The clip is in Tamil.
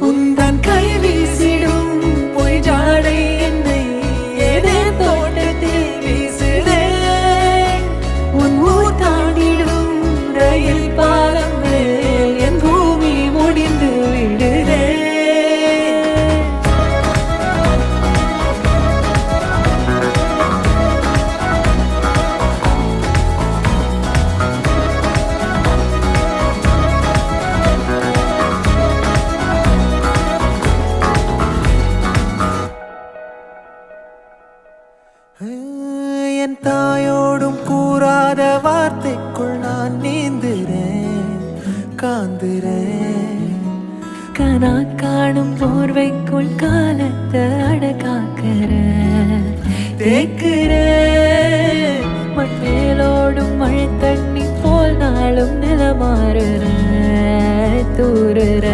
உந்தன் கை வீசிடும் பொய் ஜாடை என்னை ஏதே தோட்டத்தில் வீசுதே. உன் ஊர் தாண்டிடும் ரயில் பாலம் மேல் என் பூமி முடிந்து விடுதே. என் தாயோடும் கூறாத வார்த்தைக்குள் நான் நீந்துறேன், காந்துறேன். கனா காணும் போர்வைக்குள் காலத்தை அடக்காக்கிற தேக்குறேன். மண்மேலோடும் மழை தண்ணி போல் நாளும் நிலமாறுற தூறுற.